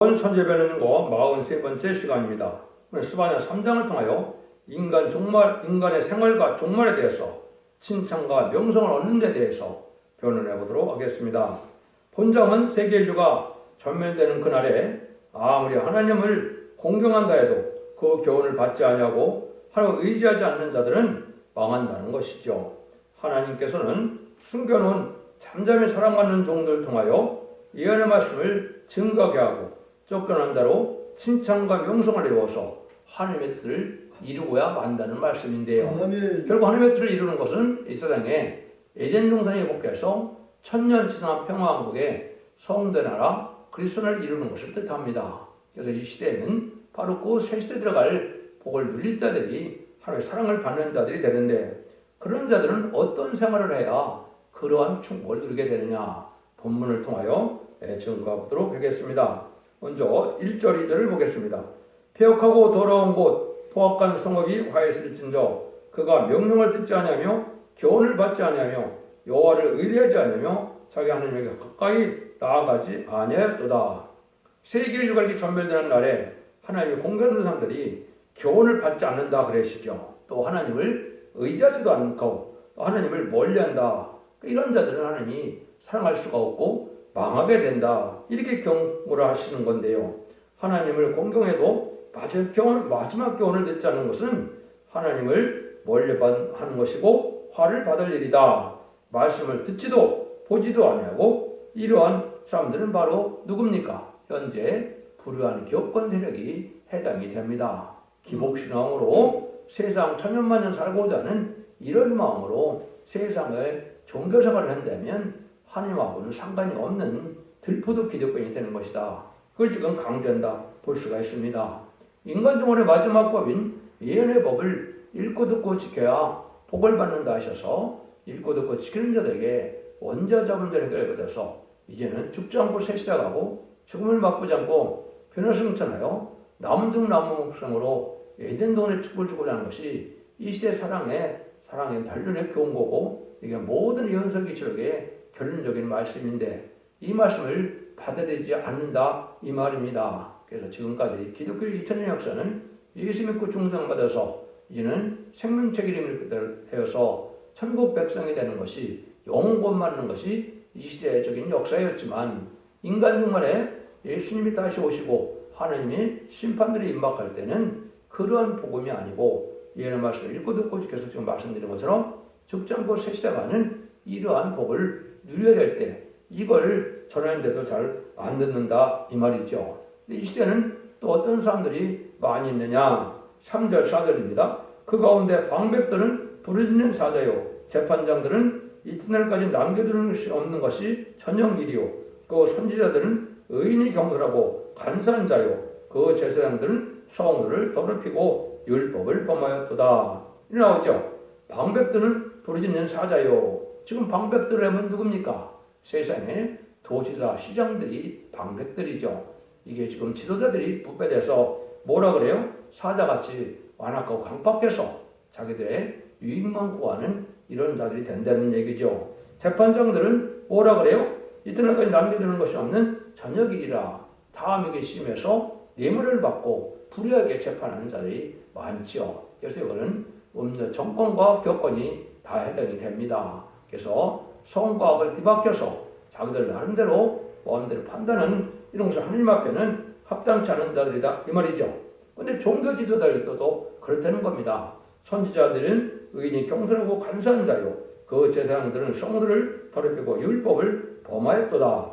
본 선제변론과 43번째 시간입니다. 오늘 스바냐 3장을 통하여 인간의 생활과 종말에 대해서 칭찬과 명성을 얻는 데 대해서 변론해 보도록 하겠습니다. 본장은 세계 인류가 전멸되는 그날에 아무리 하나님을 공경한다 해도 그 교훈을 받지 아니하고 하나님을 의지하지 않는 자들은 망한다는 것이죠. 하나님께서는 숨겨놓은 잠잠히 사랑받는 종들을 통하여 예언의 말씀을 증거하게 하고 쫓겨난 자로 칭찬과 명성을 이루어서 하나님의 뜻을 이루고야 만다는 말씀인데요. 아멘. 결국 하나님의 뜻을 이루는 것은 이 세상에 에덴 동산에 복해서 천년 지난 평화왕국의 성대 나라 그리스도를 이루는 것을 뜻합니다. 그래서 이 시대에는 바로 그 새 시대에 들어갈 복을 누릴 자들이 하나님의 사랑을 받는 자들이 되는데, 그런 자들은 어떤 생활을 해야 그러한 축복을 누리게 되느냐, 본문을 통하여 증거해 보도록 하겠습니다. 먼저 1절 2절을 보겠습니다. 폐역하고 더러운 곳 포악한 성읍이 화했을진저 그가 명령을 듣지 아니하며 교훈을 받지 아니하며 여호와를 의뢰하지 아니하며 자기 하나님에게 가까이 나아가지 아니하였도다. 세계 인류가 이렇게 전멸되는 날에 하나님의 공경하는 사람들이 교훈을 받지 않는다 그러시죠. 또 하나님을 의지하지도 않고 또 하나님을 멀리한다. 이런 자들은 하나님이 사랑할 수가 없고 망하게 된다. 이렇게 경고를 하시는 건데요. 하나님을 공경해도 마지막 교훈을 듣지 않는 것은 하나님을 멀리하는 것이고 화를 받을 일이다. 말씀을 듣지도 보지도 아니하고 이러한 사람들은 바로 누굽니까? 현재 불의한 기업권 세력이 해당이 됩니다. 기복신앙으로 세상 천년만년 살고자 하는 이런 마음으로 세상에 종교생활을 한다면 하나님하고는 상관이 없는 들포도 기득권이 되는 것이다. 그걸 지금 강조한다 볼 수가 있습니다. 인간종말의 마지막 법인 예언의 법을 읽고 듣고 지켜야 복을 받는다 하셔서 읽고 듣고 지키는 자들에게 원자 자본자를 해결받아서 이제는 죽지 않고 새 시작하고 죽음을 맛보지 않고 변화승천하여 남은 중 남은 목성으로 에덴 동안의 축복을 주고자 하는 것이 이 시대 사랑의 반론의 교훈거고, 이게 모든 예언서 기록의 결론적인 말씀인데 이 말씀을 받아들이지 않는다 이 말입니다. 그래서 지금까지 기독교 2000년 역사는 예수 믿고 중생받아서 이제는 생명책 이름을 하여서 천국 백성이 되는 것이 영원 맞는 것이 이 시대적인 역사였지만, 인간 종말에 예수님이 다시 오시고 하나님이 심판들이 임박할 때는 그러한 복음이 아니고 예언의 말씀을 읽고 듣고 지켜서 지금 말씀드린 것처럼 죽지 않고 새 시대가는 이러한 복을 누려야 될 때 이걸 전하는데도 잘 안 듣는다 이 말이죠. 이 시대는 또 어떤 사람들이 많이 있느냐? 3절 4절입니다. 그 가운데 방백들은 부르짖는 사자요 재판장들은 이튿날까지 남겨두는 것이 없는 것이 저녁일이요 그 선지자들은 의인이 경솔하고 간사한 자요 그 제사장들은 성도를 더럽히고 율법을 범하였도다. 이 나오죠. 방백들은 부르짖는 사자요. 지금 방백들 하면 누굽니까? 세상에 도지사, 시장들이 방백들이죠. 이게 지금 지도자들이 부패돼서 뭐라 그래요? 사자같이 완악하고 강박해서 자기들의 유익만 구하는 이런 자들이 된다는 얘기죠. 재판장들은 뭐라 그래요? 이튿날까지 남겨두는 것이 없는 저녁일이라 다음에게 심해서 뇌물을 받고 불의하게 재판하는 자들이 많죠. 그래서 이거는 정권과 교권이 다 해당이 됩니다. 그래서 성과 악을 뒤바뀌어서 자기들 나름대로 마음대로 판단하는 이런 것을 하나님 앞에는 합당치 않은 자들이다 이 말이죠. 그런데 종교 지도자들도 그렇다는 겁니다. 선지자들은 의인이 경솔하고 간사한 자요 그 제사장들은 성도를 더럽히고 율법을 범하였도다.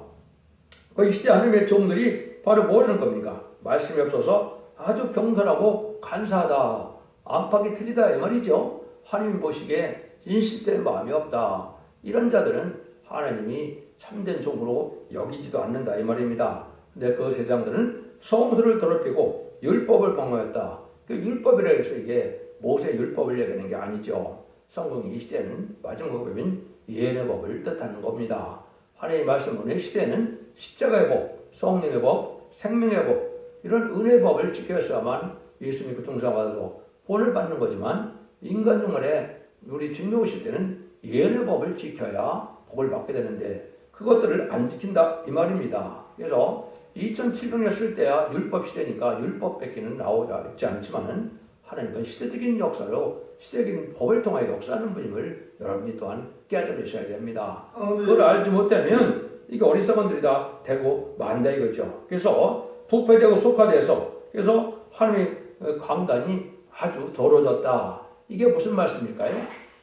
이 시대 하나님의 종들이 바로 뭐라는 겁니까? 말씀이 없어서 아주 경솔하고 간사하다, 안팎이 틀리다 이 말이죠. 하나님 보시기에 진실된 마음이 없다. 이런 자들은 하나님이 참된 종으로 여기지도 않는다 이 말입니다. 근데 그 제사장들은 성도를 더럽히고 율법을 범하였다. 그 율법이라 해서 이게 모세 율법을 얘기하는 게 아니죠. 성경이 이 시대는 마지막 법인 예언의 법을 뜻하는 겁니다. 하나님의 말씀은 시대는 십자가의 법, 성령의 법, 생명의 법, 이런 은혜의 법을 지켜야만 예수 믿고 종사받아서 본을 받는 거지만, 인간 종말에 우리 주님 오실 때는 예언의 법을 지켜야 복을 받게 되는데 그것들을 안 지킨다 이 말입니다. 그래서 2700년 쓸 때야 율법 시대니까 율법밖에는 나오지 않지만은 하나님은 시대적인 역사로 시대적인 법을 통하여 역사하는 분임을 여러분이 또한 깨달으셔야 됩니다. 그걸 알지 못하면 이게 어리석은들이 다 되고 만다 이거죠. 그래서 부패되고 속화돼서 그래서 하나님의 강단이 아주 더러워졌다. 이게 무슨 말씀일까요?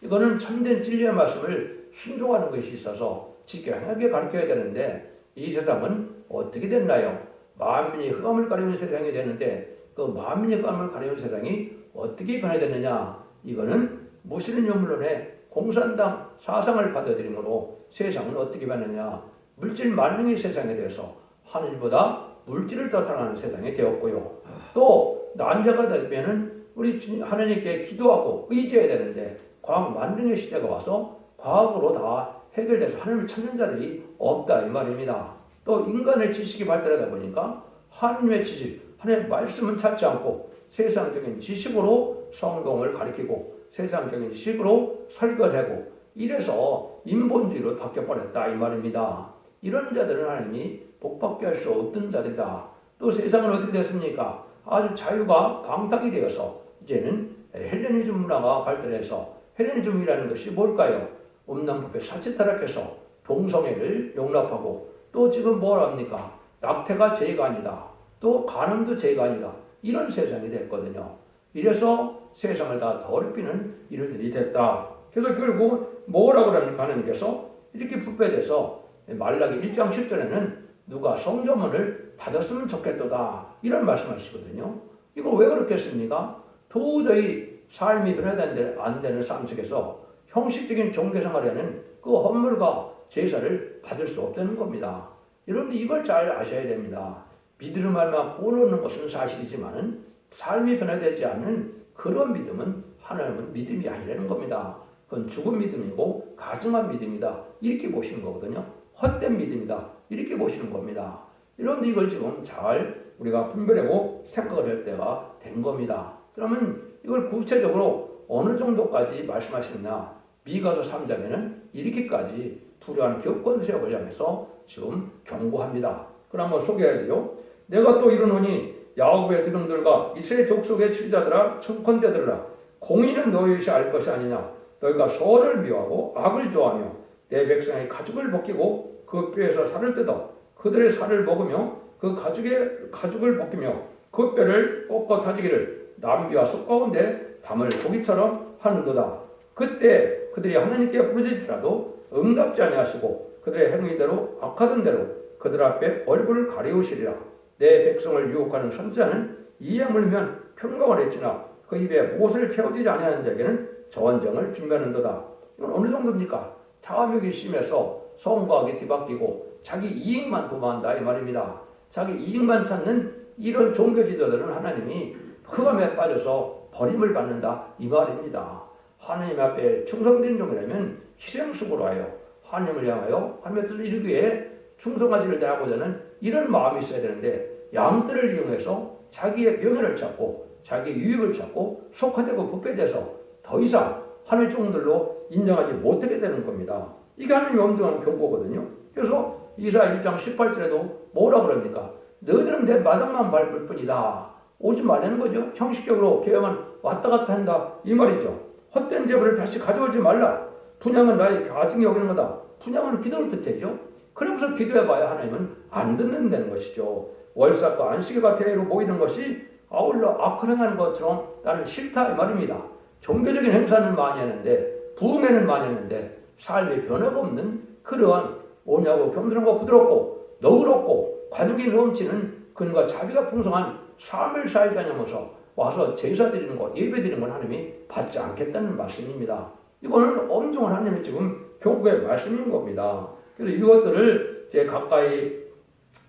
이거는 참된 진리의 말씀을 순종하는 것이 있어서 지켜하게 가르쳐야 되는데 이 세상은 어떻게 됐나요? 만민이 흑암을 가리는 세상이 되는데 그 만민이 흑암을 가리는 세상이 어떻게 변화됐느냐? 이거는 무신론의 공산당 사상을 받아들임으로 세상은 어떻게 변하느냐? 물질 만능의 세상에 대해서 하늘보다 물질을 더 사랑하는 세상이 되었고요. 또 난자가 되면은 우리 하나님께 기도하고 의지해야 되는데 과학 만능의 시대가 와서 과학으로 다 해결돼서 하나님을 찾는 자들이 없다 이 말입니다. 또 인간의 지식이 발달하다 보니까 하나님의 지식, 하나님의 말씀은 찾지 않고 세상적인 지식으로 성경을 가리키고 세상적인 지식으로 설교하고 이래서 인본주의로 바뀌어버렸다 이 말입니다. 이런 자들은 하나님이 복받게 할 수 없던 자들이다. 또 세상은 어떻게 됐습니까? 아주 자유가 방탕이 되어서 이제는 헬레니즘 문화가 발달해서 헬레니즘이라는 것이 뭘까요? 음란법에 사치 타락해서 동성애를 용납하고 또 지금 뭘 합니까? 낙태가 죄가 아니다. 또 간음도 죄가 아니다. 이런 세상이 됐거든요. 이래서 세상을 다 더럽히는 일들이 됐다. 그래서 결국 뭐라고 합니까? 하나님께서 이렇게 부패돼서 말라기 1장 10절에는 누가 성전문을 닫았으면 좋겠도다. 이런 말씀하시거든요. 이거 왜 그렇겠습니까? 도저히 삶이 변화되는 안 되는 삶 속에서 형식적인 종교생활에는 그 헌물과 제사를 받을 수 없다는 겁니다. 여러분들 이걸 잘 아셔야 됩니다. 믿음을 말마 구원 얻는 것은 사실이지만은 삶이 변화되지 않는 그런 믿음은 하나님은 믿음이 아니라는 겁니다. 그건 죽은 믿음이고 가증한 믿음이다. 이렇게 보시는 거거든요. 헛된 믿음이다. 이렇게 보시는 겁니다. 여러분들 이걸 지금 잘 우리가 분별하고 생각을 할 때가 된 겁니다. 그러면 이걸 구체적으로 어느 정도까지 말씀하시느냐? 미가서 3장에는 이렇게까지 두려워하는 기업권 세력을 향해서 지금 경고합니다. 그럼 한번 소개해야 돼요. 내가 또 이르노니 야곱의 드림들과 이스라엘 족속의 칠자들아 청컨대들아 공의는 너희시 알 것이 아니냐. 너희가 선을 미워하고 악을 좋아하며 내 백성의 가죽을 벗기고 그 뼈에서 살을 뜯어 그들의 살을 먹으며 그 가죽을 벗기며 그 뼈를 꺾어 다지기를 남비와 속 가운데 담을 고기처럼 하는도다. 그때 그들이 하나님께 부르짖으라도 응답지 아니하시고 그들의 행위대로 악하던 대로 그들 앞에 얼굴을 가리우시리라. 내 백성을 유혹하는 선지자는 이에 물면 평강을 했지나 그 입에 못을 채워지지 아니하는 자에게는 저원정을 준비하는도다. 이건 어느 정도입니까? 탐욕이 심해서 성과하게 뒤바뀌고 자기 이익만 도모한다 이 말입니다. 자기 이익만 찾는 이런 종교 지도자들은 하나님이 흑암에 빠져서 버림을 받는다 이 말입니다. 하나님 앞에 충성된 종이라면 희생수고로 하여 하나님을 향하여 하나님의 뜻을 이루기 위해 충성하지를 다하고자 하는 이런 마음이 있어야 되는데 양떼를 이용해서 자기의 명예를 찾고 자기의 유익을 찾고 속화되고 부패돼서 더 이상 하나님의 종들로 인정하지 못하게 되는 겁니다. 이게 하나님의 엄중한 경고거든요. 그래서 이사야 1장 18절에도 뭐라고 그럽니까? 너희들은 내 마당만 밟을 뿐이다. 오지 말라는 거죠. 형식적으로 교회만 왔다 갔다 한다 이 말이죠. 헛된 재물을 다시 가져오지 말라. 분양은 나의 가증이 여기는 거다. 분양은 기도를 뜻하죠. 그러면서 기도해봐야 하나님은 안 듣는다는 것이죠. 월삭과 안식일과 대회로 모이는 것이 아울러 악을 행하는 것처럼 나는 싫다 이 말입니다. 종교적인 행사는 많이 하는데 부흥회는 많이 하는데 삶의 변화가 없는 그러한 오냐고 겸손하고 부드럽고 너그럽고 관용이 넘치는 근과 자비가 풍성한 삶을 살지 않으면서 와서 제사 드리는 것, 예배 드리는 건 하나님이 받지 않겠다는 말씀입니다. 이거는 엄중한 하나님의 지금 경고의 말씀인 겁니다. 그래서 이것들을 이제 가까이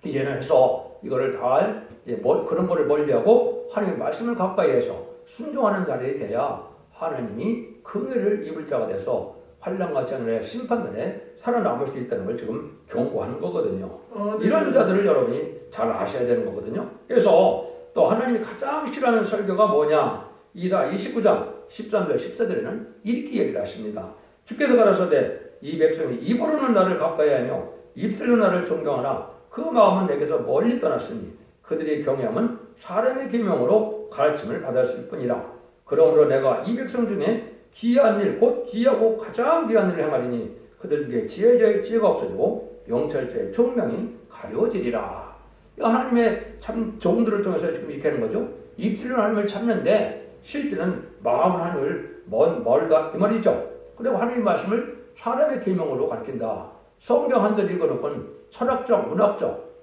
이제는 해서 이거를 다 이제 그런 거를 멀리하고 하나님의 말씀을 가까이 해서 순종하는 자들이 돼야 하나님이 긍휼을 입을 자가 돼서 환난과 재난의 심판날에 살아남을 수 있다는 걸 지금 경고하는 거거든요. 네. 이런 자들을 여러분이 잘 아셔야 되는 거거든요. 그래서 또 하나님이 가장 싫어하는 설교가 뭐냐? 이사 29장 13절 14절에는 이렇게 얘기를 하십니다. 주께서 가라사대 이 백성이 입으로는 나를 가까이 하며 입술로 나를 존경하나 그 마음은 내게서 멀리 떠났으니 그들의 경향은 사람의 계명으로 가르침을 받았을 뿐이라. 그러므로 내가 이 백성 중에 기이한 일, 곧 기이하고 가장 귀한 일을 행하리니 그들 중에 지혜자의 지혜가 없어지고 명철자의 총명이 가려지리라. 하나님의 참 종들을 통해서 지금 이렇게 하는 거죠. 입술로 하나님을 찾는데 실제는 마음은 하나님을 멀다 이 말이죠. 그리고 하나님의 말씀을 사람의 계명으로 가르친다. 성경 한 절 읽어놓고는 철학적, 문학적,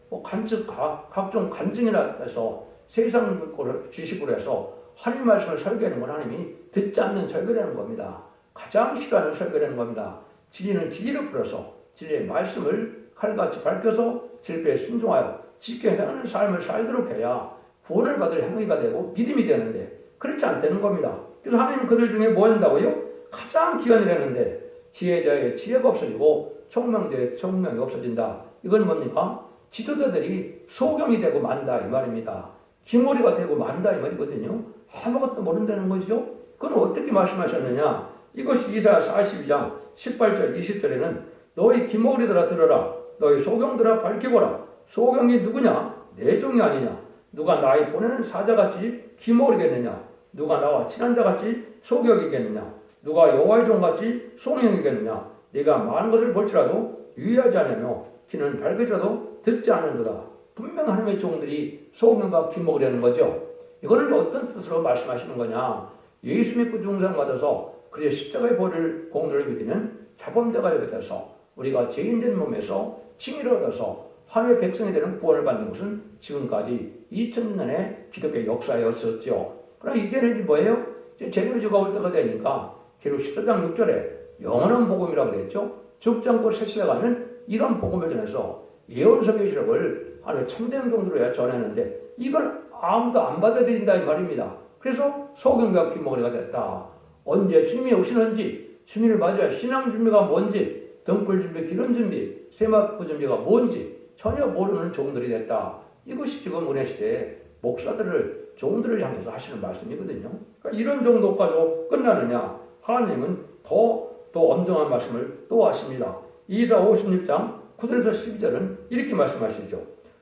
각종 간증이나 해서 세상 지식으로 해서 하나님 말씀을 설교하는 건 하나님이 듣지 않는 설교라는 겁니다. 가장 싫어하는 설교라는 겁니다. 진리는 진리를 풀어서 진리의 말씀을 칼같이 밝혀서 진리에 순종하여 지켜 행하는 삶을 살도록 해야 구원을 받을 행위가 되고 믿음이 되는데 그렇지 않다는 겁니다. 그래서 하나님은 그들 중에 뭐 한다고요? 가장 귀한 일을 하는데 지혜자의 지혜가 없어지고 총명자의 총명이 없어진다. 이건 뭡니까? 지도자들이 소경이 되고 만다 이 말입니다. 기머리가 되고 만다 이 말이거든요. 아무것도 모른다는 거죠. 그건 어떻게 말씀하셨느냐? 이것이 이사야 42장 18절 20절에는 너희 기머리들아 들어라. 너희 소경들아 밝혀보라. 소경이 누구냐? 내 종이 아니냐? 누가 나의 보내는 사자같이 기머리겠느냐? 누가 나와 친한 자같이 소경이겠느냐? 누가 여호와의 종같이 송영이겠느냐? 네가 많은 것을 볼지라도 유의하지 않으며 귀는 밝을지라도 듣지 않는도다. 분명 하나님의 종들이 소경과 기먹으려는 거죠. 이거는 어떤 뜻으로 말씀하시는 거냐? 예수 믿고 중생받아서 그의 십자가의 보혈 공로를 믿으면 자범자가 되어서 우리가 죄인된 몸에서 칭의를 얻어서 하나님의 백성이 되는 구원을 받는 것은 지금까지 2000년의 기독교 역사였었죠. 그럼 이제는 뭐예요? 제네비주가 올 때가 되니까 계속 14장 6절에 영원한 복음이라고 그랬죠. 죽지 않고 세시에 가면 이런 복음을 전해서 예언서 계시록을 하나님의 참된 종들로 전했는데 이걸 아무도 안 받아들인다 이 말입니다. 그래서 소경과 기머리가 됐다. 언제 주님이 오시는지, 주님을 맞이할 신앙 준비가 뭔지, 등불 준비, 기름 준비, 세마포 준비가 뭔지 전혀 모르는 종들이 됐다. 이것이 지금 은혜 시대에 목사들을 종들을 향해서 하시는 말씀이거든요. 그러니까 이런 정도까지 끝나느냐? 하나님은 더 엄정한 말씀을 또 하십니다. 이사 56장 9절에서 12절은 이렇게 말씀하시죠.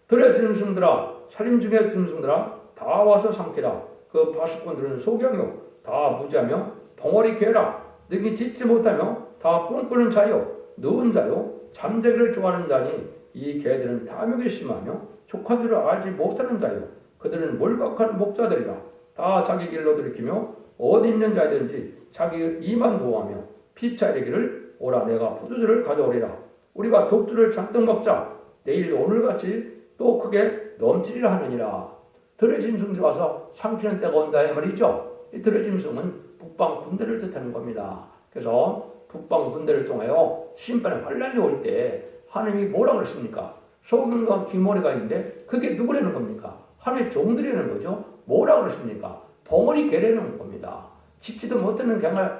들의 짐승들아, 살림 중의 짐승들아, 다 와서 삼키라. 그 파수꾼들은 소경이요, 다 무지하며 벙어리 개라. 능히 짖지 못하며 다 꿈꾸는 자요, 누운 자요, 잠자기를 좋아하는 자니 이 개들은 탐욕이 심하며 족한 줄을 알지 못하는 자요. 그들은 몰각한 목자들이라. 다 자기 길로 들이키며 어디 있는 자든지 자기 이만 도하며 피차리기를 오라 내가 포도주를 가져오리라. 우리가 독주를 잔뜩 먹자. 내일 오늘같이 또 크게 넘치리라 하느니라. 들의 짐승들이 와서 삼키는 때가 온다 이 말이죠. 이 들의 짐승은 북방 군대를 뜻하는 겁니다. 그래서 북방 군대를 통하여 심판의 환란이 올 때 하나님이 뭐라고 그랬습니까? 소경과 기머리가 있는데 그게 누구라는 겁니까? 하나님의 종들이라는 거죠. 뭐라고 그랬습니까? 벙어리 개라는 겁니다. 짖지도 못하는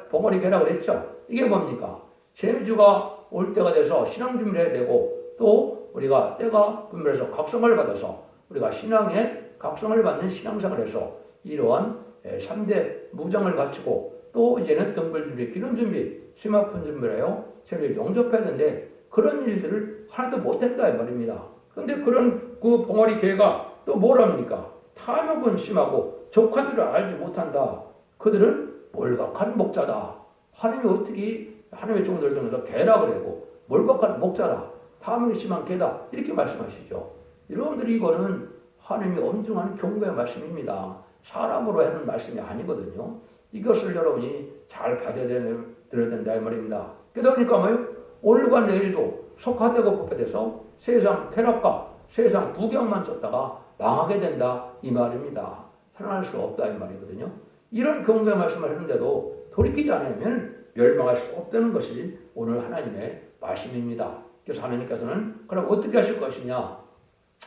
벙어리 개라고 그랬죠. 이게 뭡니까? 제주가 올 때가 돼서 신앙 준비를 해야 되고 또 우리가 때가 분별해서 각성을 받아서 우리가 신앙에 각성을 받는 신앙생활을 해서 이러한 3대 무장을 갖추고 또 이제는 등불 준비, 기름 준비, 세마포 준비를 해요. 새로 영접해야 되는데 그런 일들을 하나도 못한다 이 말입니다. 그런데 그런 그 벙어리 개가 또 뭐랍니까? 탐욕은 심하고 족한 줄을 알지 못한다. 그들은 몰각한 목자다. 하나님이 어떻게 하나님의 종들을 통해서 개라 그러고 몰각한 목자라. 탐욕이 심한 개다. 이렇게 말씀하시죠. 여러분들이 이거는 하나님이 엄중한 경고의 말씀입니다. 사람으로 하는 말씀이 아니거든요. 이것을 여러분이 잘 받아들여야 된다 이 말입니다. 그러다 보니까 뭐예요? 오늘과 내일도 속화되고 법화돼서 세상 쾌락과 세상 부경만 쫓다가 망하게 된다 이 말입니다. 살아날 수 없다 이 말이거든요. 이런 경고의 말씀을 하는데도 돌이키지 않으면 멸망할 수 없다는 것이 오늘 하나님의 말씀입니다. 그래서 하나님께서는 그럼 어떻게 하실 것이냐?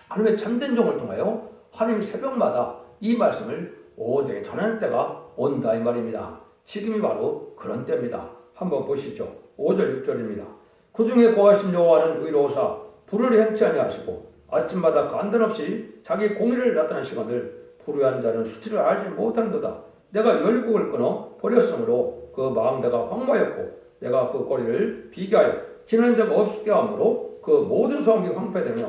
하나님의 참된 종을 통하여 하나님 새벽마다 이 말씀을 오직 전하는 때가 온다 이 말입니다. 지금이 바로 그런 때입니다. 한번 보시죠. 5절 6절입니다. 그 중에 고하신 여호와는 의로우사 불을 행치 아니하시고 아침마다 간단없이 자기 공의를 나타낸 시간들 불의한 자는 수치를 알지 못하는도다. 내가 열국을 끊어 버렸으므로 그 마음대가 황무하였고 내가 그 거리를 비교하여 지난 적 없게 함으로 그 모든 성이 황폐되며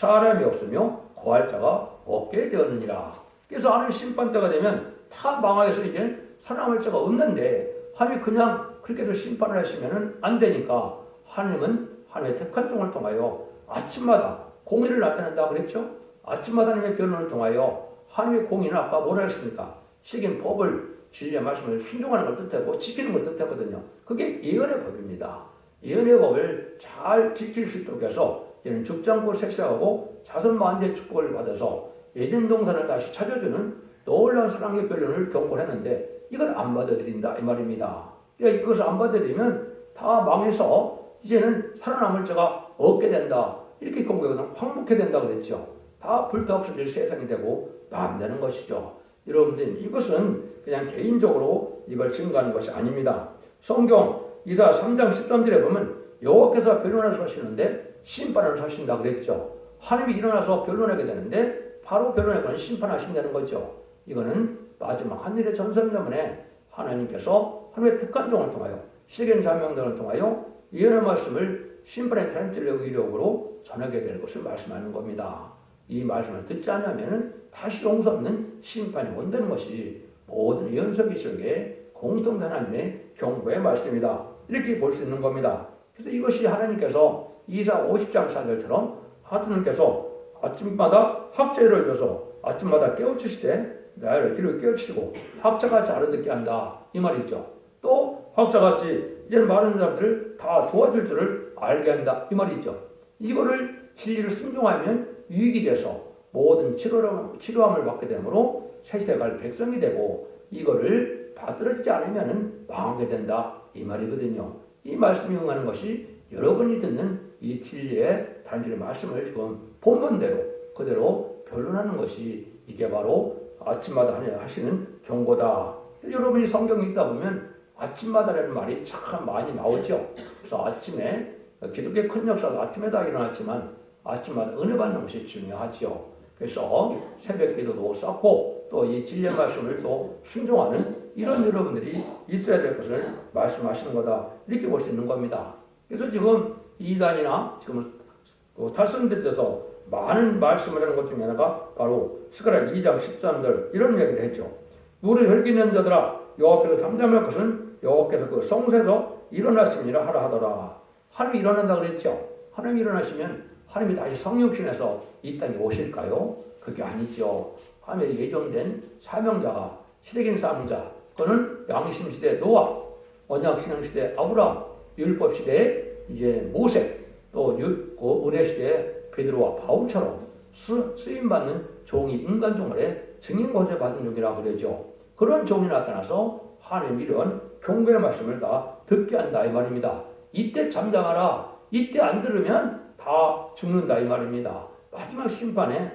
사람이 없으며 거할 자가 없게 되었느니라. 그래서 하나님 심판대가 되면 다 망하여서 이제 살아남을 자가 없는데 하나님이 그냥 그렇게 해서 심판을 하시면 안 되니까 하나님은 하나님의 택한 종을 통하여 아침마다 공의를 나타낸다 그랬죠. 아침마다 하나님의 변론을 통하여 하나님의 공의는 아까 뭐라 했습니까? 시긴 법을 진리의 말씀을 순종하는 걸 뜻하고 지키는 걸 뜻하거든요. 그게 예언의 법입니다. 예언의 법을 잘 지킬 수 있도록 해서 얘는 죽지 않고 색색하고 자손 만대의 축복을 받아서 에덴 동산을 다시 찾아주는 놀라운 사랑의 변론을 경고했는데 이걸 안 받아들인다 이 말입니다. 그러니까 이것을 안 받아들이면 다 망해서 이제는 살아남을 자가 없게 된다. 이렇게 경고하거든. 황무케 된다 그랬죠. 다 불타 없어질 세상이 되고 망되는 것이죠. 여러분들 이것은 그냥 개인적으로 이걸 증거하는 것이 아닙니다. 성경 이사 3장 13절에 보면 여호와께서 변론을 서시는데 심판을 하신다 그랬죠. 하나님이 일어나서 변론하게 되는데 바로 변론하고는 심판하신다는 거죠. 이거는 마지막 하늘의 전선자문에 하나님께서 하나님의 특한 종을 통하여 시겐 자명들을 통하여 예언의 말씀을 심판의 타임틀의 의력으로 전하게 될 것을 말씀하는 겁니다. 이 말씀을 듣지 않으면 다시 용서 없는 심판이 온다는 것이 모든 예언서기록의 공통된 하나님의 경고의 말씀이다. 이렇게 볼 수 있는 겁니다. 그래서 이것이 하나님께서 이사 50장 4절처럼 하나님께서 아침마다 학자를 줘서 아침마다 깨우치시되 나를 귀를 깨우치고 학자같이 알아듣게 한다 이 말이죠. 또 학자같이 이제는 많은 사람들을 다 도와줄 줄을 알게 한다 이 말이죠. 이거를 진리를 순종하면 유익이 돼서 모든 치료함을 받게 되므로 세세갈 백성이 되고 이거를 받들어지지 않으면 망하게 된다 이 말이거든요. 이 말씀이 응하는 것이 여러분이 듣는 이 진리의 단지의 말씀을 지금 본문대로 그대로 변론하는 것이 이게 바로 아침마다 하시는 경고다. 여러분이 성경 읽다 보면 아침마다라는 말이 참 많이 나오죠. 그래서 아침에 기독교의 큰 역사도 아침에 다 일어났지만 아침마다 은혜 받는 것이 중요하죠. 그래서 새벽 기도도 쌓고 또 이 진리의 말씀을 또 순종하는 이런 여러분들이 있어야 될 것을 말씀하시는 거다. 이렇게 볼 수 있는 겁니다. 그래서 지금 이단이나 지금 탈선돼서 많은 말씀을 하는 것 중에 하나가 바로 스가랴 2장 13절 이런 얘기를 했죠. 무릇 혈기 있는 자들아 여호와께서 잠잠할 것은 여호와께서 그 성소에서 일어나심이라 하라 하더라. 하나님이 일어난다 그랬죠. 하나님이 일어나시면 하나님이 다시 성육신에서 이 땅에 오실까요? 그게 아니죠. 하나님의 예정된 사명자가 시대긴 사명자 그는 양심시대 노아, 언약신앙시대 아브라함, 율법시대에 이제 모세 또 은혜시대에 베드로와 바울처럼 쓰임받는 종이 인간 종말에 증인고세 받은 종이라 그러죠. 그런 종이 나타나서 하나님 이런 경고의 말씀을 다 듣게 한다 이 말입니다. 이때 잠잠하라. 이때 안 들으면 다 죽는다 이 말입니다. 마지막 심판에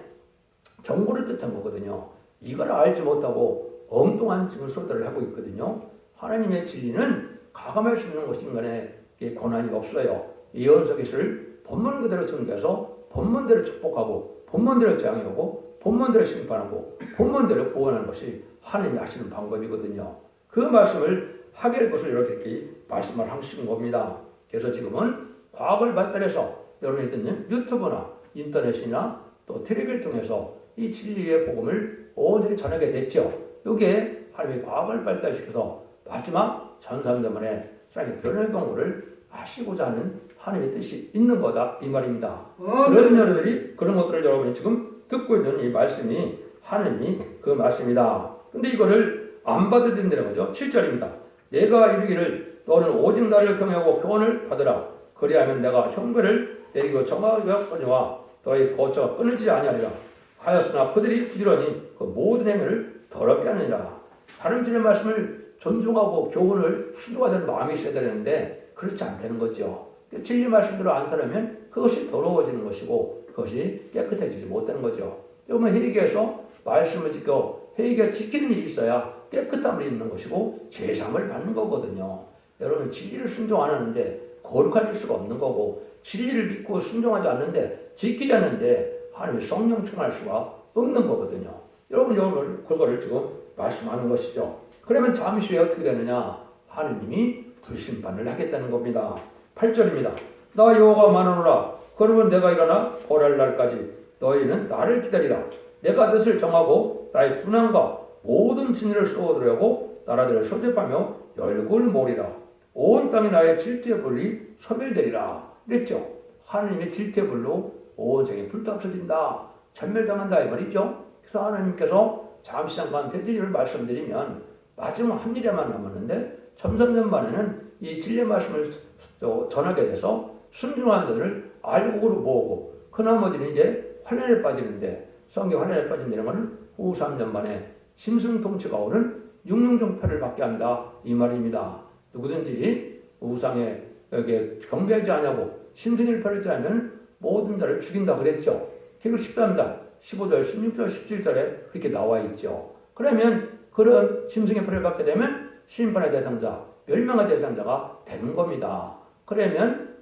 경고를 뜻한 거거든요. 이걸 알지 못하고 엉뚱한 지금 소리를 하고 있거든요. 하나님의 진리는 가감할 수 있는 것인 간에 고난이 없어요. 예언서기를 본문 그대로 전개해서 본문대로 축복하고 본문대로 재앙이 오고 본문대로 심판하고 본문대로 구원하는 것이 하나님이 하시는 방법이거든요. 그 말씀을 하게 될 것을 이렇게 말씀을 하시는 겁니다. 그래서 지금은 과학을 발달해서 여러분이 듣는 유튜브나 인터넷이나 또 텔레비를 통해서 이 진리의 복음을 온전히 전하게 됐죠. 이게 하나님의 과학을 발달시켜서 마지막 전산자만의 사랑의 변화의 경우를 하시고자 하는 하나님의 뜻이 있는 거다 이 말입니다. 그런 여러분들이 그런 것들을 여러분이 지금 듣고 있는 이 말씀이 하나님이 그 말씀이다. 근데 이거를 안 받아들인다는 거죠. 7절입니다. 내가 이르기를 너는 오직 나를 경외하고 교훈을 받으라. 그리하면 내가 형벌을 내리고 정하게 하거니와 너의 거처가 끊어지지 아니하리라. 하였으나 그들이 부지런히 그 모든 행위를 더럽게 하느니라. 다른 진의 말씀을 존중하고 교훈을 순종하는 마음이 있어야 되는데 그렇지 않다는 거죠. 진리 말씀대로 안 살면 그것이 더러워지는 것이고 그것이 깨끗해지지 못하는 거죠. 여러분 회개해서 말씀을 지켜 회개 지키는 일이 있어야 깨끗함을 입는 것이고 제상을 받는 거거든요. 여러분 진리를 순종 안 하는데 거룩해질 수가 없는 거고 진리를 믿고 순종하지 않는데 지키지 않는데 하나님의 성령 충만할 수가 없는 거거든요. 여러분 그거를 지금 말씀하는 것이죠. 그러면 잠시 후에 어떻게 되느냐? 하느님이 불심판을 하겠다는 겁니다. 8절입니다. 나 여호와가 말하노라. 그러면 내가 일어나 벌할 날까지 너희는 나를 기다리라. 내가 뜻을 정하고 나의 분함과 모든 진리를 쏘아들려고 나라들을 소집하며 열골 모으리라. 온 땅이 나의 질투의 불이 소멸되리라. 그랬죠. 하나님의 질투의 불로 온 세상이 불타없어진다. 전멸당한다 이 말이죠. 그래서 하나님께서 잠시 잠깐 대리를 말씀드리면 마지막 한 일에만 남았는데 첨선전반에는 이 진리의 말씀을 전하게 돼서 순종한 자들을 알곡으로 모으고 그 나머지는 이제 환란에 빠지는데 성경 환란에 빠진다는 것은 후 3년반에 심승통치가 오는 육룡정패를 받게 한다 이 말입니다. 누구든지 우상에 여기에 경배하지 않냐고 심승일패를 짜면 모든 자를 죽인다 그랬죠. 그리고 13장 15절 16절 17절에 그렇게 나와 있죠. 그러면 그런 심승의 패를 받게 되면 심판의 대상자 멸망의 대상자가 되는 겁니다. 그러면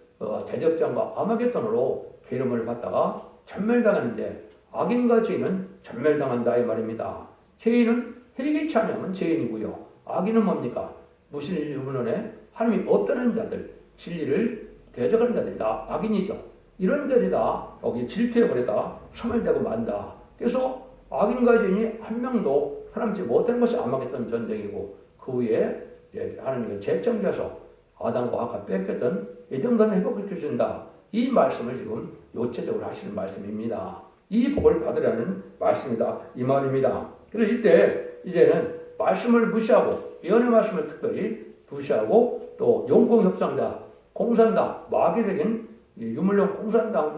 대적전과 아마겟돈으로 기름을 받다가 전멸당하는데 악인과 죄인은 전멸당한다 이 말입니다. 죄인은 회개치 않으면 죄인이고요. 악인은 뭡니까? 무신론에 하나님이 없다는 자들, 진리를 대적하는 자들이 다 악인이죠. 이런 자들이 다 여기 질투에 버리다 소멸되고 만다. 그래서 악인과 죄인이 한 명도 사람지 못하는 것이 아마겟돈 전쟁이고 그 후에 하나님이 재청겨서 아담과 하가 뺏겼던 에덴강을 회복시켜 준다. 이 말씀을 지금 요체적으로 하시는 말씀입니다. 이 복을 받으라는 말씀이다. 이 말입니다. 그래서 이때 이제는 말씀을 무시하고 예언의 말씀을 특별히 무시하고 또 용공협상자, 공산당, 마귀적인 유물론 공산당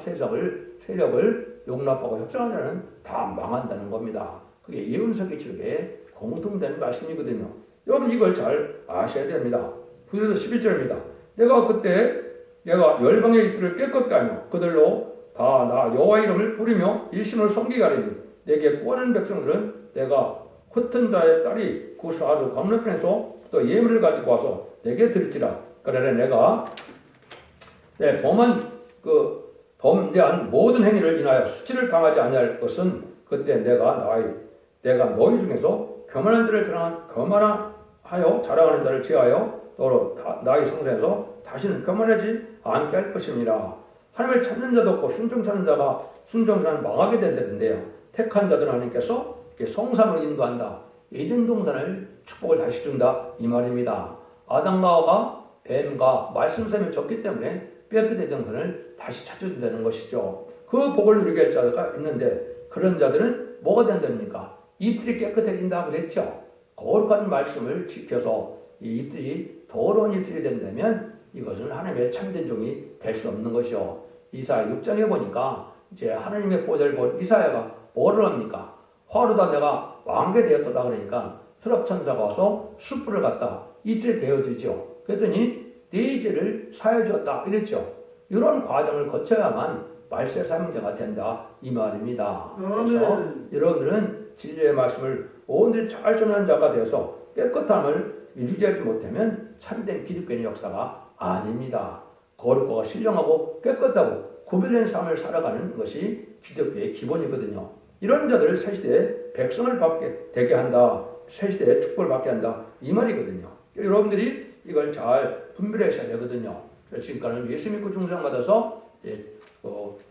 세력을 용납하고 협상하는 자는 다 망한다는 겁니다. 그게 예언서기 책에 공통된 말씀이거든요. 여러분 이걸 잘 아셔야 됩니다. 그래서 11절입니다. 내가 열방의 입술을 깨끗게 하며 그들로 다 나 여호와 이름을 부르며 일심으로 섬기게 하리니 내게 구하는 백성들은 내가 흩은 자의 딸이 구스하루 건너편에서 또 예물을 가지고 와서 내게 드릴지라. 그러나 내가 내 범죄한 모든 행위를 인하여 수치를 당하지 아니할 것은 그때 내가 너희 중에서 교만하여 자랑하는 자를 제하여 또 나의 성전에서 다시는 교만하지 않게 할 것입니다. 하나님을 찾는 자도 없고 순종하는 자가 순종자는 망하게 된다는데요. 택한 자들은 하나님께서 성삼을 인도한다. 에덴 동산을 축복을 다시 준다 이 말입니다. 아담과 하와가 뱀과 말씀샘에 졌기 때문에 뺏게 동산을 다시 찾아준다는 것이죠. 그 복을 누리게 할 자가 있는데 그런 자들은 뭐가 된답니까? 입술이 깨끗해진다 그랬죠. 거룩한 말씀을 지켜서 이 입술이 더러운 입술이 된다면 이것은 하나님의 참된 종이 될 수 없는 것이요. 이사야 6장에 보니까 이제 하나님의 보좌를 본 이사야가 뭐를 합니까? 화로다 내가 왕게 되었다 그러니까 수랍천사가 와서 숯불을 갖다 입술에 대어주죠. 그랬더니 네 죄를 사해 주었다 이랬죠. 이런 과정을 거쳐야만 말세 사명자가 된다 이 말입니다. 그래서 여러분들은 진리의 말씀을 온전히 잘 전하는 자가 되어서 깨끗함을 유지하지 못하면 참된 기독교의 역사가 아닙니다. 거룩하고 신령하고 깨끗하고 구별된 삶을 살아가는 것이 기독교의 기본이거든요. 이런 자들을 새시대에 백성을 받게 되게 한다. 새시대에 축복을 받게 한다. 이 말이거든요. 여러분들이 이걸 잘 분별하셔야 되거든요. 지금까지는 예수 믿고 중생받아서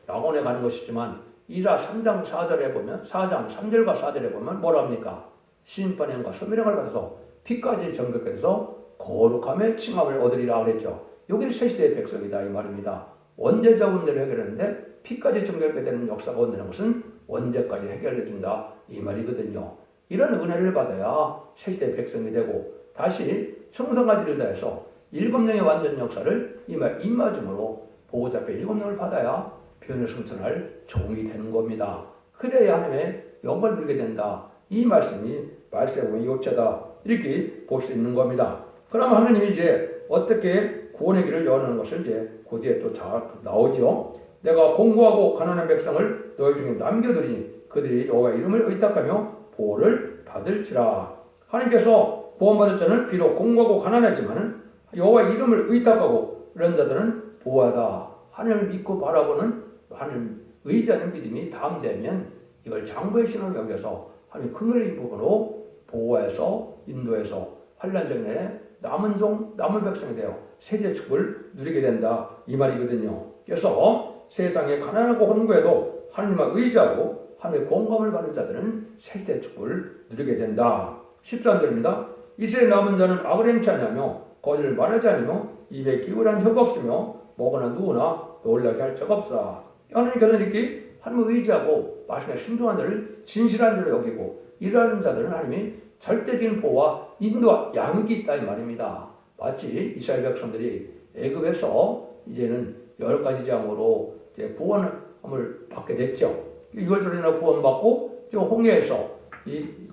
낙원에 가는 것이지만 이라 3장 4절에 보면 4장 3절과 4절에 보면 뭐라 합니까? 심판행과 소멸행을 받아서 피까지 정결해서 거룩함의 칭함을 얻으리라 그랬죠. 여기는 새시대의 백성이다 이 말입니다. 원죄자 문제를 해결하는데 피까지 정결하게 되는 역사가 온다는 것은 원죄까지 해결해 준다 이 말이거든요. 이런 은혜를 받아야 새시대의 백성이 되고 다시 충성가지를 다해서 7명의 완전 역사를 입맞음으로 보호자께 7명을 받아야 변을 성천할 종이 되는 겁니다. 그래야 하나님의 영광을 누리게 된다. 이 말씀이 말세의 요체다. 이렇게 볼 수 있는 겁니다. 그러면 하나님이 이제 어떻게 구원의 길을 여는 것을 이제 그 뒤에 또 잘 나오죠. 내가 공고하고 가난한 백성을 너희 중에 남겨두리니 그들이 여호와 이름을 의탁하며 보호를 받을지라. 하나님께서 구원받을 자는 비록 공고하고 가난하지만 여호와 이름을 의탁하고 이런 자들은 보호하다. 하나님을 믿고 바라보는 하나님 의지하는 믿음이 다음되면 이걸 장부의 신호로 여겨서 하나님 긍휼의 부분으로 보호해서 인도해서 환난적인 남은 백성이 되어 세대 축복을 누리게 된다 이 말이거든요. 그래서 세상에 가난하고 혼고해도 하나님만 의지하고 하나님의 공감을 받는 자들은 새시대 축복을 누리게 된다. 13절입니다. 이스라엘 남은 자는 악을 행치 아니하며 거짓을 말하지 아니며 입에 기울한 혀가 없으며 먹으나 누구나 놀라게 할 자가 없다. 하나님께서는 이렇게 하나님을 의지하고 말씀에 순종한 자를 진실한 자로 여기고 이러한 자들은 하나님이 절대적인 보호와 인도와 양육이 있다 이 말입니다. 마치 이스라엘 백성들이 애굽에서 이제는 10가지 재앙으로 이제 구원을 받게 됐죠. 6월절이나 구원받고 홍해에서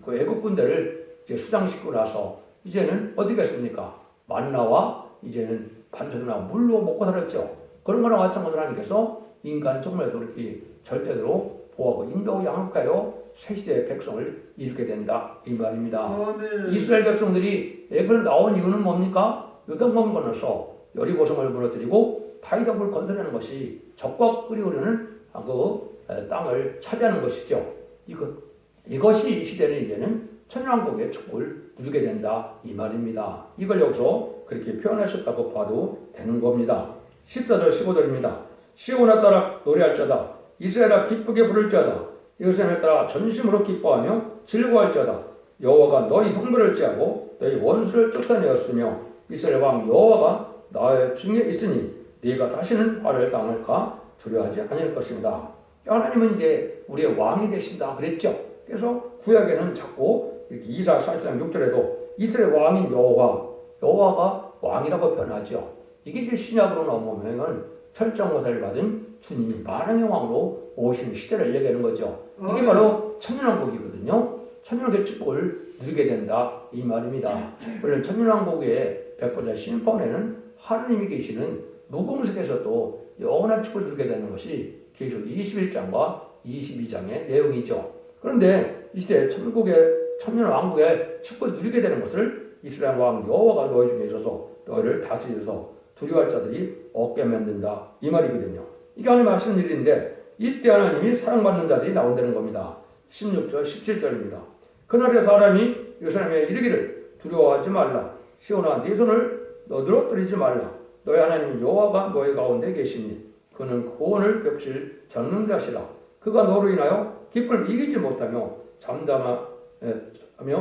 그 애굽 군대를 이제 수장시키고 나서 이제는 어떻게 했습니까? 만나와 이제는 반석이나 물로 먹고 살았죠. 그런 거랑 마찬가지로 하나님께서 인간 정말도 그렇게 절대로 보호하고 인도하고 양육하여 새시대의 백성을 이루게 된다 이 말입니다. 이스라엘 백성들이 애굽을 나온 이유는 뭡니까? 요단강 건너서 여리고성을 무너뜨리고 다윗왕을 건드리는 것이 적과 끓이오르는 그 땅을 차지하는 것이죠. 이것이 이 시대는 이제는 천년왕국의 축복을 누리게 된다 이 말입니다. 이걸 여기서 그렇게 표현하셨다고 봐도 되는 겁니다. 14절 15절입니다. 시온에 따라 노래할 자다. 이스라엘아 기쁘게 부를 자다. 예루살렘에 따라 전심으로 기뻐하며 즐거워할 자다. 여호와가 너희 형벌을 제하고 너희 원수를 쫓아내었으며 이스라엘 왕 여호와가 나의 중에 있으니 네가 다시는 화를 당할까 두려워하지 않을 것입니다. 하나님은 이제 우리의 왕이 되신다 그랬죠. 그래서 구약에는 자꾸 이렇게 이사 43장 6절에도 이스라엘 왕인 여호와가 왕이라고 변하죠. 이게 이제 신약으로 넘어오면 철저모사를 받은 주님이 만왕의 왕으로 오시는 시대를 얘기하는 거죠. 이게 바로 천년왕국이거든요. 천년왕국의 축복을 누리게 된다 이 말입니다. 물론 천년왕국의 백보자 심판에는 하나님이 계시는 무공색에서도 영원한 축복을 누리게 되는 것이 계시록 21장과 22장의 내용이죠. 그런데 이 시대 천년왕국의 축복을 누리게 되는 것을 이스라엘 왕 여호와가 너희 중에 있어서 너희를 다스려서 두려워할 자들이 얻게 만든다 이 말이거든요. 이게 하나님 하시는 일인데 이때 하나님이 사랑받는 자들이 나온다는 겁니다. 16절 17절입니다. 그날에 사람이 예루살렘에 이르기를 두려워하지 말라. 시온아 네 손을 너들어뜨리지 말라. 너희 하나님 여호와가 너희 가운데 계시니 그는 구원을 벽실 전능자시라. 그가 너로 인하여 기쁨을 이기지 못하며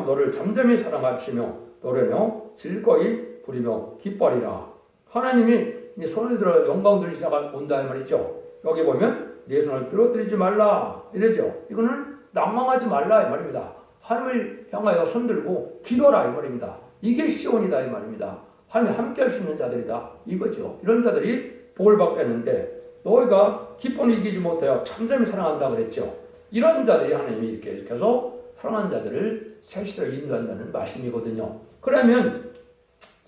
너를 잠잠히 사랑하시며 노래며 즐거이 부리며 기뻐하리라. 하나님이 손을 들어 영광 들이 시작을 온다 이 말이죠. 여기 보면 내 손을 들어뜨리지 말라 이러죠. 이거는 낭망하지 말라 이 말입니다. 하나님을 향하여 손들고 기도하라 이 말입니다. 이게 시온이다 이 말입니다. 하나님 함께 할 수 있는 자들이다 이거죠. 이런 자들이 복을 받겠는데 너희가 기쁨을 이기지 못하여 잠잠히 사랑한다 그랬죠. 이런 자들이 하나님이 이렇게 해서 사랑하는 자들을 새 시대로 인도한다는 말씀이거든요. 그러면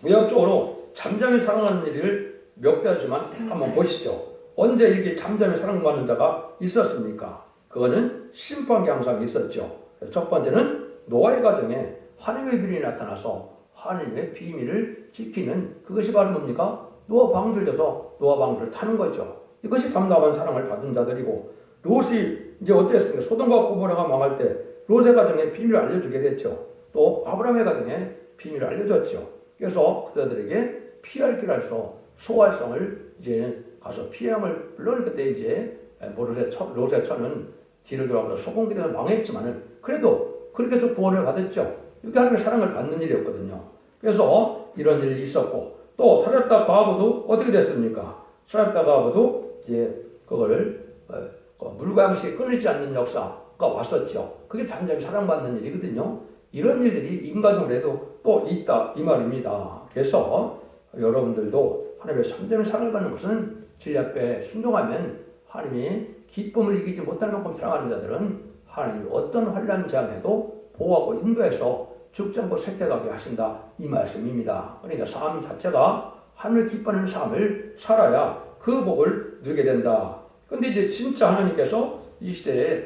구약적으로 잠잠히 사랑하는 일을 몇 가지만 한번 보시죠. 언제 이렇게 잠잠히 사랑받는 자가 있었습니까? 그거는 심판이 항상 있었죠. 첫 번째는 노아의 가정에 하나님의 비밀이 나타나서 하나님의 비밀을 지키는 그것이 바로 뭡니까? 노아 방주를 져서 노아 방주를 타는 거죠. 이것이 담담한 사랑을 받은 자들이고 롯이 이제 어땠습니까? 소돔과 고모라가 망할 때 롯의 가정에 비밀을 알려주게 됐죠. 또 아브라함의 가정에 비밀을 알려줬죠. 그래서 그들에게 피할 길을 알서 소활성을 이제 가서 피함을 물론 그때 이제 롯의 처는 뒤를 돌아가서 소공기대가 망했지만은 그래도 그렇게 해서 구원을 받았죠. 이게 하나님의 사랑을 받는 일이었거든요. 그래서 이런 일이 있었고 또 사렙다 가하보도 어떻게 됐습니까? 사렙다 가하보도 이제 그거를 물과 양식이 끊이지 않는 역사가 왔었죠. 그게 잠잠히 사랑받는 일이거든요. 이런 일들이 인간적으로도 또 있다 이 말입니다. 그래서 여러분들도 하나님의 잠잠히 사랑을 받는 것은 진리 앞에 순종하면 하나님이 기쁨을 이기지 못할 만큼 사랑하는 자들은 하나님이 어떤 환난 재앙에도 보호하고 인도해서 죽지 않고 생생하게 하신다 이 말씀입니다. 그러니까 삶 자체가 하나님을 기뻐하는 삶을 살아야 그 복을 누리게 된다. 근데 이제 진짜 하나님께서 이 시대에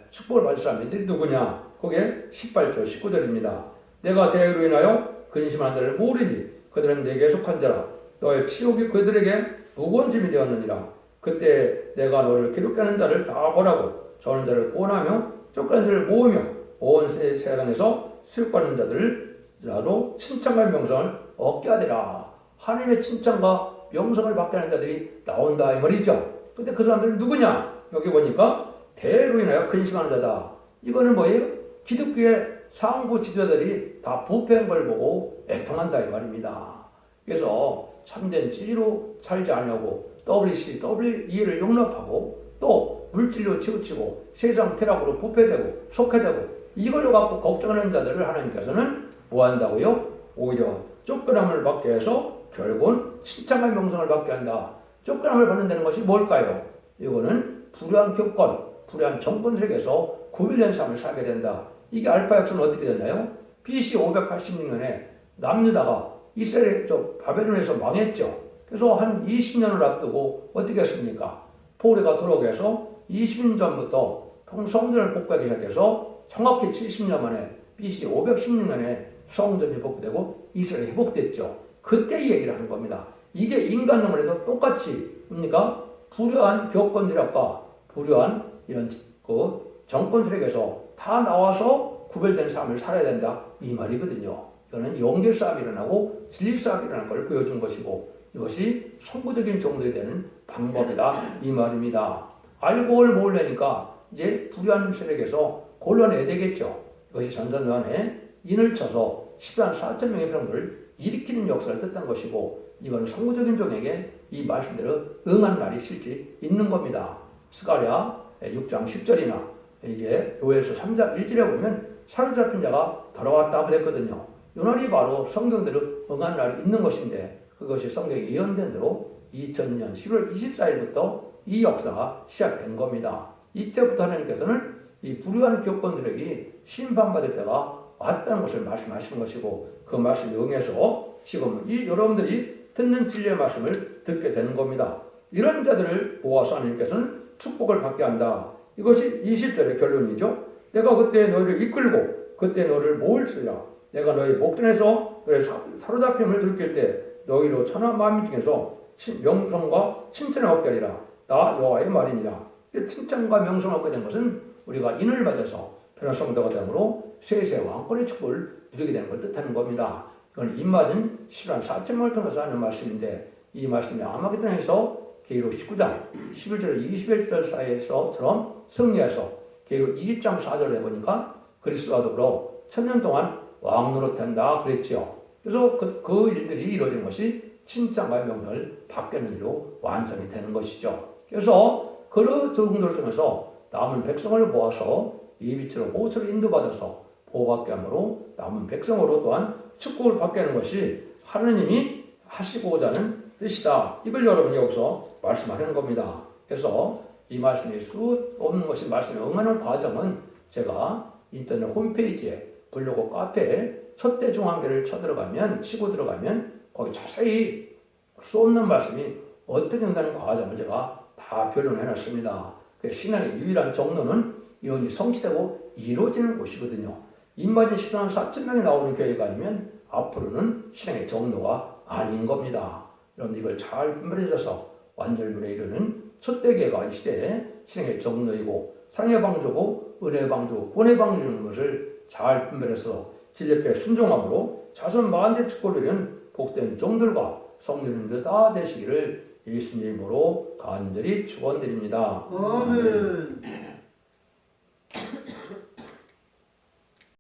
축복을 받을 사람들이 누구냐? 그게 18절 19절입니다. 내가 대의로 인하여 근심한 자를 모으리니 그들은 내게 속한 자라. 너의 치욕이 그들에게 무거운 짐이 되었느니라. 그때 내가 너를 기록게 하는 자를 다 벌하고 저는 자를 구원하며 쫓겨난 자를 모으며 온 세상에서 수육받는 자들로 칭찬과 명성을 얻게 하리라. 하나님의 칭찬과 명성을 받게 하는 자들이 나온다 이 말이죠. 근데 그 사람들은 누구냐? 여기 보니까 대로 인하여 근심하는 자다. 이거는 뭐예요? 기독교의 상부 지도자들이 다 부패한 걸 보고 애통한다 이 말입니다. 그래서 참된 진리로 살지 않으려고 WCWE를 용납하고 또 물질로 치우치고 세상 쾌락으로 부패되고 속해되고 이걸 갖고 걱정하는 자들을 하나님께서는 뭐 한다고요? 오히려 쫓겨남을 받게 해서 결국은 칭찬과 명성을 받게 한다. 쫓겨남을 받는다는 것이 뭘까요? 이거는 불의한 교권, 불의한 정권 세력에서 구별된 삶을 살게 된다. 이게 알파 역사는 어떻게 됐나요? BC 586년에 남유다가 이스라엘 바벨론에서 망했죠. 그래서 한 20년을 앞두고 어떻게 했습니까? 포로가 돌아오게 해서 20년 전부터 성전을 복구하기 시작해서 정확히 70년 만에 BC 516년에 성전이 회복되고 이스라엘이 회복됐죠. 그때 이 얘기를 하는 겁니다. 이게 인간놈을 해도 똑같이 뭡니까? 불효한 교권 세력과 불효한 이런 정권 세력에서 다 나와서 구별된 삶을 살아야 된다 이 말이거든요. 이거는 용기 싸움이 일어나고 진리 싸움이 일어나는 걸 보여준 것이고 이것이 선구적인 종들이 되는 방법이다 이 말입니다. 알고 모르려니까 이제 불효한 세력에서 곤란해야 되겠죠. 이것이 전선전에 인을 쳐서 10만 4천 명의 병들을 일으키는 역사를 뜻한 것이고 이건 선구적인 종에게 이 말씀대로 응한 날이 실제 있는 겁니다. 스가랴 6장 10절이나 이제 요엘서 3장 1절에 보면 사로잡힌 자가 돌아왔다 그랬거든요. 이 날이 바로 성경대로 응한 날이 있는 것인데 그것이 성경에 예언된 대로 2002년 10월 24일부터 이 역사가 시작된 겁니다. 이때부터 하나님께서는 이 불의한 교권들에게 심판받을 때가 왔다는 것을 말씀하시는 것이고 그 말씀에 응해서 지금 여러분들이 듣는 진리의 말씀을 듣게 되는 겁니다. 이런 자들을 모아서 하나님께서는 축복을 받게 한다. 이것이 20절의 결론이죠. 내가 그때 너희를 이끌고 그때 너를 모을수라. 내가 너희 목전에서 너희 사로잡힘을 들킬 때 너희로 천한 만민 중에서 명성과 칭찬을 얻게 하리라. 나 여호와의 말이니라. 칭찬과 명성을 얻게 된 것은 우리가 인을 받아서 변화성도가 되므로 세세 왕권의 축복을 누리게 되는 걸 뜻하는 겁니다. 이건 입맞은 10만 4천명을 통해서 하는 말씀인데 이 말씀이 아마겟돈에서 계시록 19장 11절 21절 사이에서처럼 승리해서 계시록 20장 4절에 보니까 그리스도와 더불어 천년 동안 왕 노릇한다 그랬지요. 그래서 그 일들이 이루어진 것이 칭찬과 명성을 받게 하는 일로 완성이 되는 것이죠. 그래서 그 정도를 통해서 남은 백성을 모아서 예비처럼 호처로 인도받아서 보호받게 하므로 남은 백성으로 또한 축복을 받게 하는 것이 하느님이 하시고자 하는 뜻이다. 이걸 여러분이 여기서 말씀하는 겁니다. 그래서 이 말씀이 수 없는 것이 말씀에 응하는 과정은 제가 인터넷 홈페이지에 블로그 카페에 첫대 중앙교를 치고 들어가면 거기 자세히 수 없는 말씀이 어떻게 된다는 과정을 제가 다 변론해 놨습니다. 신앙의 유일한 정로는 이혼이 성취되고 이루어지는 곳이거든요. 입맞은 10만 4천 명이 나오는 교회가 아니면 앞으로는 신앙의 정로가 아닌 겁니다. 여러분 이걸 잘 분별해줘서 완전물에 이르는 첫대교회가 이 시대에 신앙의 정로이고 상의 방조고 은혜 방조고 권의 방조인 것을 잘 분별해서 진리에 순종함으로 자손 만대 축복을 이룬 복된 종들과 성도님들 다 되시기를 예수님으로 간절히 축원드립니다. 아멘.